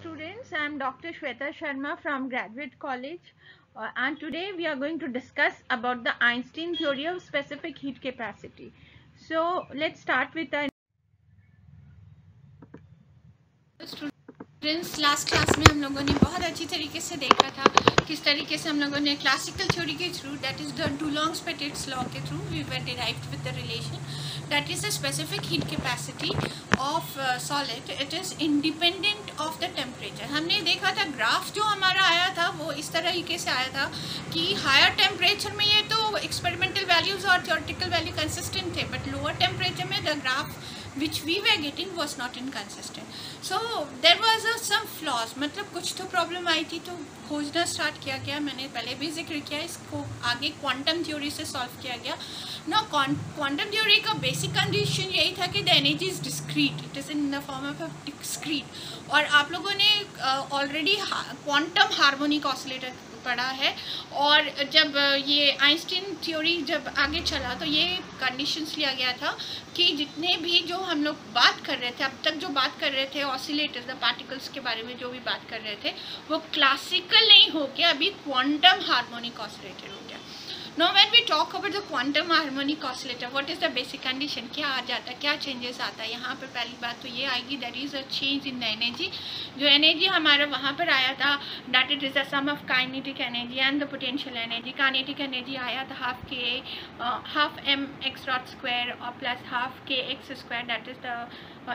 students, I am Dr. Shweta Sharma from Graduate College and today we are going to discuss about the Einstein theory of specific heat capacity. So let's start with the students last class में हम लोगों ने बहुत अच्छी तरीके से देखा था किस तरीके से हम लोगों ने क्लासिकल थ्योरी के through that is the Dulong Petit's law के through we were derived with the relation that is the specific heat capacity of solid it is independent of the temperature. हमने देखा था ग्राफ जो हमारा आया था वो इस तरीके से आया था कि हायर टेम्परेचर में ये तो एक्सपेरिमेंटल वैल्यूज़ और थ्योरेटिकल वैल्यू कंसिस्टेंट थे बट लोअर टेम्परेचर में the graph which we were getting was not inconsistent. So there was some flaws, मतलब कुछ तो प्रॉब्लम आई थी तो खोजना स्टार्ट किया गया। मैंने पहले भी जिक्र किया, इसको आगे क्वांटम थ्योरी से सॉल्व किया गया ना। क्वांटम थ्योरी का बेसिक कंडीशन यही था कि the energy is discrete, it is in the form of a discrete. और आप लोगों ने ऑलरेडी क्वांटम हार्मोनिक ऑसिलेटर पढ़ा है और जब ये आइंस्टीन थ्योरी जब आगे चला तो ये कंडीशंस लिया गया था कि जितने भी जो हम लोग बात कर रहे थे अब तक जो बात कर रहे थे ऑसिलेटर्स द पार्टिकल्स के बारे में जो भी बात कर रहे थे वो क्लासिकल नहीं हो के अभी क्वांटम हार्मोनिक ऑसिलेटर हो गया। Now when we talk about the quantum harmonic oscillator, what is the basic condition? क्या आ जाता है, क्या चेंजेस आता है? यहाँ पर पहली बात तो ये आएगी that is a change in the energy। जो एनर्जी हमारा वहाँ पर आया था that it is the sum of kinetic energy and the potential energy। kinetic energy आया था half mx dot square or plus half kx square, that is the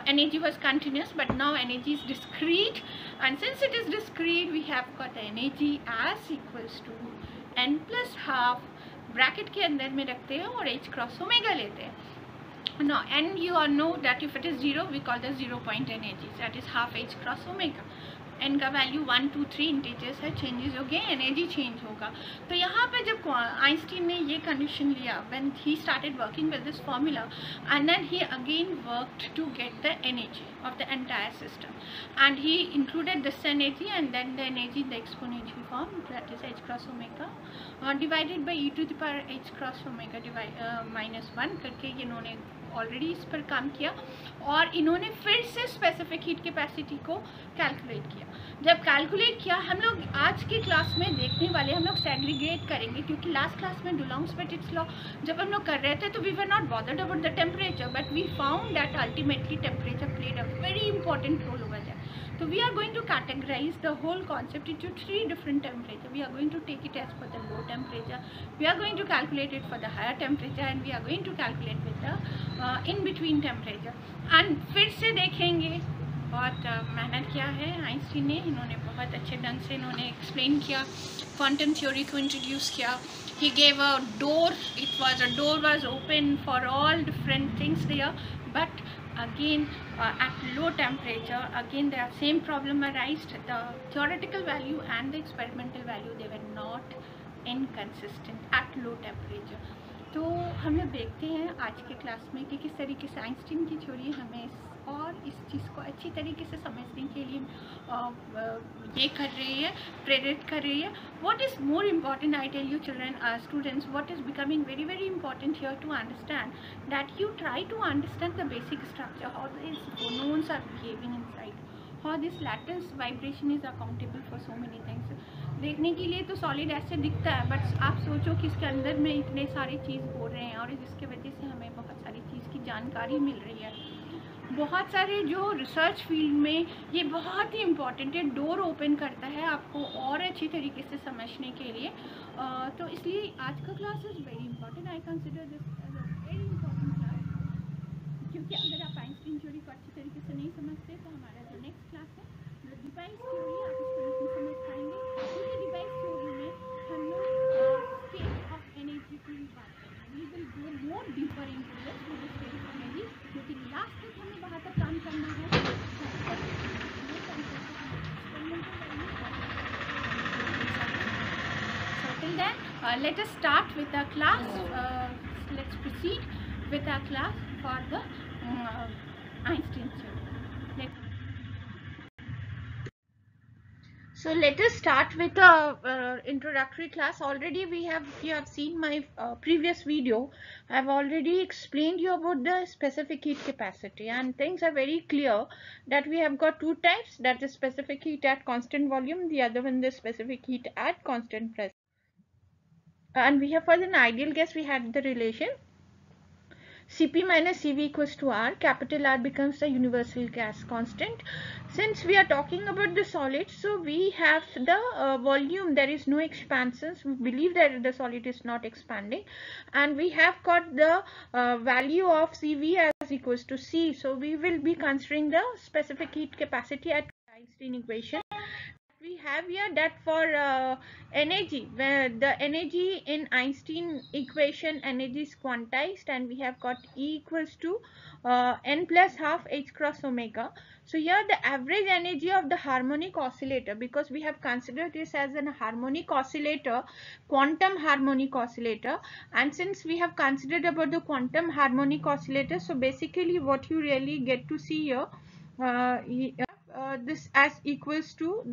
energy was continuous but now energy is discrete, and since it is discrete we have got the energy as equals to n plus half bracket के अंदर में रखते हैं और h cross omega लेते हैं। No and you are know that if it is zero we call the zero point energy that is half h cross omega. N का value 1 2 3 integers है, चेंजेस हो गए, एनर्जी चेंज होगा। तो यहाँ पे जब आइंस्टीन ने ये कंडीशन लिया when he started working with this formula and then he again worked to get the energy of the entire system and he included this energy and then the energy in the exponential form that is h cross omega divided by e to the power h cross omega minus 1 करके इन्होंने already इस पर काम किया और इन्होंने फिर से स्पेसिफिक हीट कैपेसिटी को कैलकुलेट किया। जब कैलकुलेट किया हम लोग आज की क्लास में देखने वाले हम लोग सेग्रीगेट करेंगे क्योंकि लास्ट क्लास में डुलोंग-पेटिट्स लॉ जब हम लोग कर रहे थे तो we were not bothered about the temperature but we found that ultimately temperature played a very important role over there. So we are going to categorize the whole concept into 3 different temperatures. We are going to take it as for the low temperature, we are going to calculate it for the higher temperature and we are going to calculate with the in between temperature. And फिर से देखेंगे बहुत मेहनत किया है Einstein ने, इन्होंने बहुत अच्छे ढंग से इन्होंने एक्सप्लेन किया, क्वांटम थ्योरी को इंट्रोड्यूस किया। He gave a door, door was open for all different things there, but again at low temperature again the same problem arised, the theoretical value and the experimental value they were not inconsistent at low temperature। तो हम लोग देखते हैं आज के class में कि किस तरीके से आइंस्टीन की थ्योरी हमें और इस चीज़ को अच्छी तरीके से समझने के लिए ये कर रही है, प्रेरित कर रही है। What is more important, I tell you children, students, what is becoming very very important here to understand that you try to understand the basic structure, how these phonons are behaving inside, how this lattice vibration is accountable for so many things। देखने के लिए तो solid ऐसे दिखता है but आप सोचो कि इसके अंदर में इतने सारी चीज़ हो रहे हैं और जिसके वजह से हमें बहुत सारी चीज़ की जानकारी मिल रही है। बहुत सारे जो रिसर्च फील्ड में ये बहुत ही इम्पॉर्टेंट है, डोर ओपन करता है आपको और अच्छी तरीके से समझने के लिए। तो इसलिए आज का class is very important, I consider this as a very important class क्योंकि अगर आप आइंस्टीन थ्योरी को अच्छी तरीके से नहीं समझते तो हमारा जो नेक्स्ट क्लास है जो डिवाइस थ्योरी आप इसको नहीं समझ पाएंगे क्योंकि डिवाइस थ्योरी में हम लोग स्टेट ऑफ एनर्जी की बात करेंगे। We will go more deeper into this with the state of energy क्योंकि लास्ट तक हमें वहाँ तक काम करना है। Till then, let us start with our class. Let's proceed with our class for the Einstein theory. So let us start with a introductory class. Already if you have seen my previous video, I have already explained you about the specific heat capacity, and things are very clear that we have got two types, that is specific heat at constant volume, the other one the specific heat at constant pressure. And we have, for an ideal gas, we had the relation Cp minus Cv equals to R. Capital R becomes the universal gas constant. Since we are talking about the solid, so we have the volume, there is no expansions. We believe that the solid is not expanding, and we have got the value of Cv as equals to C. So we will be considering the specific heat capacity at Einstein equation. We have here that for energy, where the energy in Einstein equation, energy is quantized, and we have got E equals to n plus half h cross omega. So here the average energy of the harmonic oscillator, because we have considered this as an harmonic oscillator, quantum harmonic oscillator, and since we have considered about the quantum harmonic oscillator, so basically what you really get to see here, this as equals to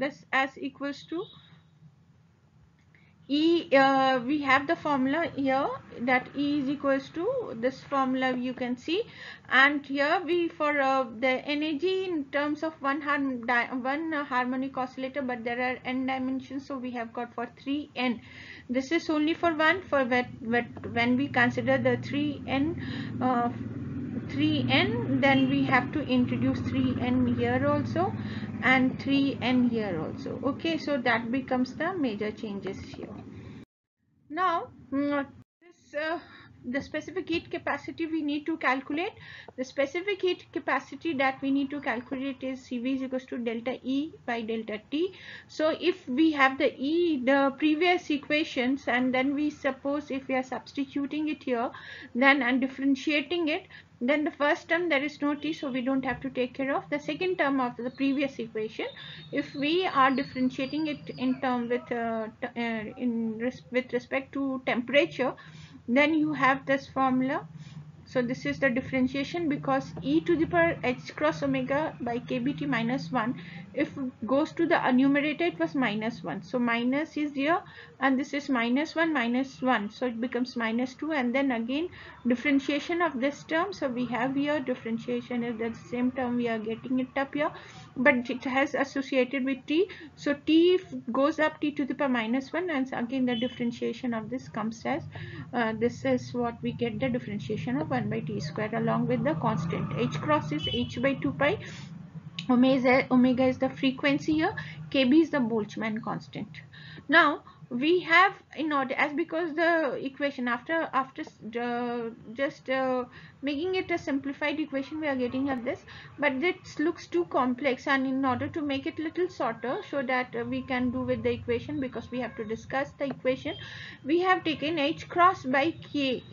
E. We have the formula here, that E is equals to this formula you can see, and here we for the energy in terms of one harmonic oscillator, but there are n dimensions, so we have got for 3n. This is only for one, for when we consider the 3n, then we have to introduce 3n here also and 3n here also. Okay, so that becomes the major changes here. Now the specific heat capacity we need to calculate. The specific heat capacity that we need to calculate is Cv is equals to delta E by delta T. So if we have the E, the previous equations, and then we suppose if we are substituting it here, then and differentiating it, then the first term there is no T, so we don't have to take care of the second term of the previous equation. If we are differentiating it in term with with respect to temperature, then you have this formula. So this is the differentiation, because e to the power h cross omega by kBt minus 1, if goes to the numerator it was minus 1, so minus is here, and this is minus 1, so it becomes minus 2, and then again differentiation of this term. So we have here differentiation is the same term, we are getting it up here, but it has associated with t, so t goes up t to the power minus 1, and again the differentiation of this comes as this is what we get, the differentiation of 1 by t square, along with the constant h cross is h by 2 pi, omega is the frequency here, kb is the Boltzmann constant. Now we have, in order, as because the equation after just making it a simplified equation, we are getting at this, but this looks too complex, and in order to make it little shorter so that we can do with the equation, because we have to discuss the equation, we have taken h cross by k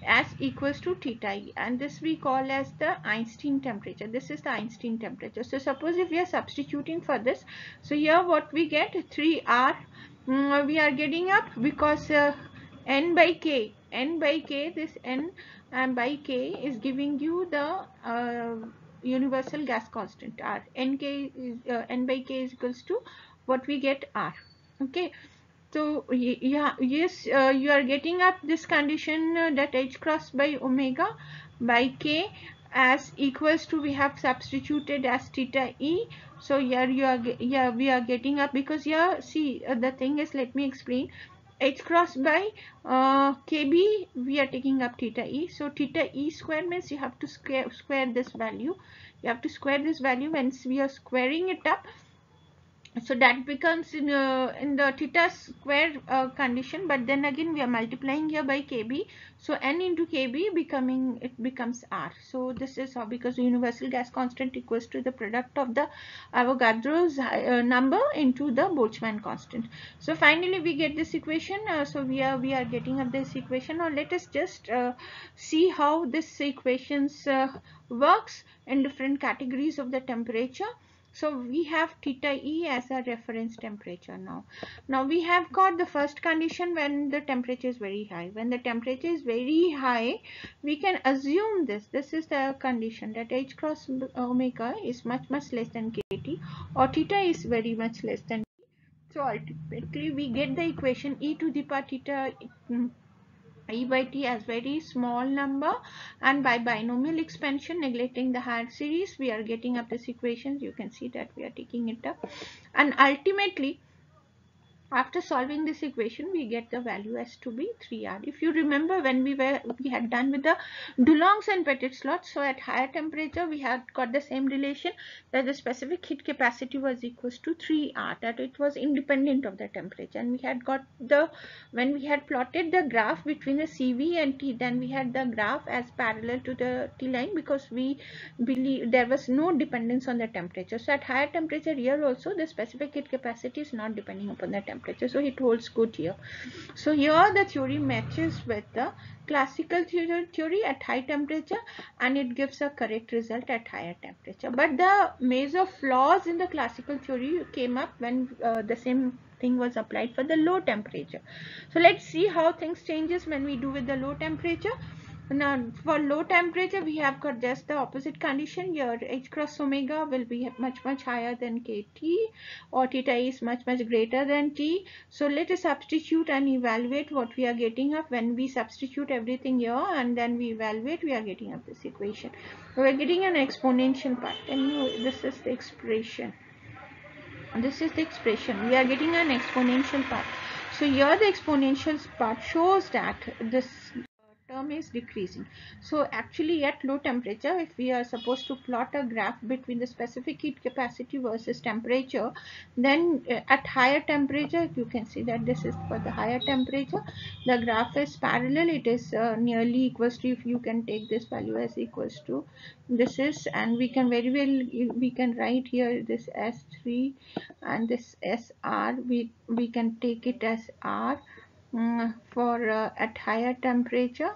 as equals to theta e, and this we call as the Einstein temperature. This is the Einstein temperature. So suppose if we are substituting for this, so here what we get, 3R we are getting up, because n by k, this n and by k is giving you the universal gas constant R. N by k is equals to what we get, R. Okay, so yeah, yes, you are getting up this condition, that h cross by omega by k as equals to, we have substituted as theta e. So here you are, we are getting up, because here see, the thing is, let me explain, h cross by kb, we are taking up theta e, so theta e square means you have to square this value, when we are squaring it up, so that becomes in the theta square condition, but then again we are multiplying here by kb, so n into kb becomes r. So this is how, because the universal gas constant equals to the product of the Avogadro's number into the Boltzmann constant. So finally we get this equation. So we are getting up this equation. Now let us just see how this equations works in different categories of the temperature. So we have theta e as a reference temperature now. Now we have got the first condition, when the temperature is very high. When the temperature is very high, we can assume this. This is the condition, that h cross omega is much less than kt, or theta is very much less than t. So ultimately we get the equation e to the power theta e by t as very small number, and by binomial expansion neglecting the higher series we are getting up this equation. You can see that we are taking it up, and ultimately after solving this equation we get the value as to be 3R. If you remember when we had done with the Dulong's and Petit slots, so at higher temperature we had got the same relation, that the specific heat capacity was equals to 3R, that it was independent of the temperature. And we had got the, when we had plotted the graph between the CV and T, then we had the graph as parallel to the T line, because we believe there was no dependence on the temperature. So at higher temperature here also the specific heat capacity is not depending upon the temperature, so it holds good here. So here the theory matches with the classical theory at high temperature, and it gives a correct result at higher temperature. But the major flaws in the classical theory came up when the same thing was applied for the low temperature. So let's see how things changes when we do with the low temperature. Now for low temperature we have got just the opposite condition. Your H cross omega will be much higher than KT, or theta is much greater than T. So let us substitute and evaluate what we are getting up. When we substitute everything here and then we evaluate, we are getting up this equation. We are getting an exponential part, and this is the expression. This is the expression. We are getting an exponential part. So here the exponential part shows that this term is decreasing. So actually at low temperature, if we are supposed to plot a graph between the specific heat capacity versus temperature, then at higher temperature you can see that this is for the higher temperature, the graph is parallel. It is nearly equals to, if you can take this value as equals to this is, and we can very well, we can write here this S3 and this SR, we can take it as R for at higher temperature.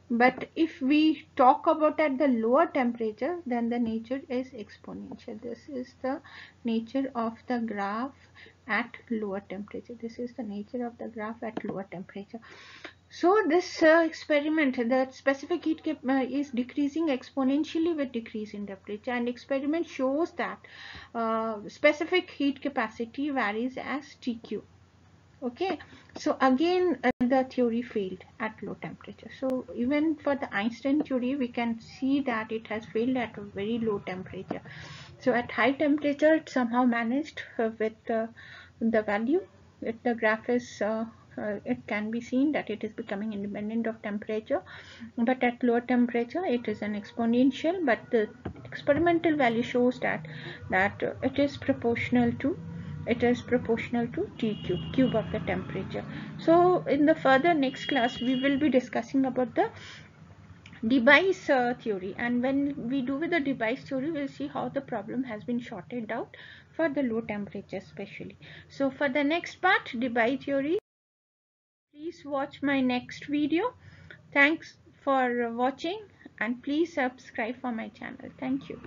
But if we talk about at the lower temperature, then the nature is exponential. This is the nature of the graph at lower temperature. This is the nature of the graph at lower temperature. So this experiment, the specific heat is decreasing exponentially with decrease in temperature, and experiment shows that specific heat capacity varies as TQ. Okay, so again the theory failed at low temperature. So even for the Einstein theory we can see that it has failed at a very low temperature. So at high temperature it somehow managed with the value. If the graph is it can be seen that it is becoming independent of temperature, but at lower temperature it is an exponential. But the experimental value shows that it is proportional to T cube of the temperature. So in the further next class we will be discussing about the Debye theory, and when we do with the Debye theory we'll see how the problem has been sorted out for the low temperature especially. So for the next part, Debye theory, please watch my next video. Thanks for watching, and please subscribe for my channel. Thank you.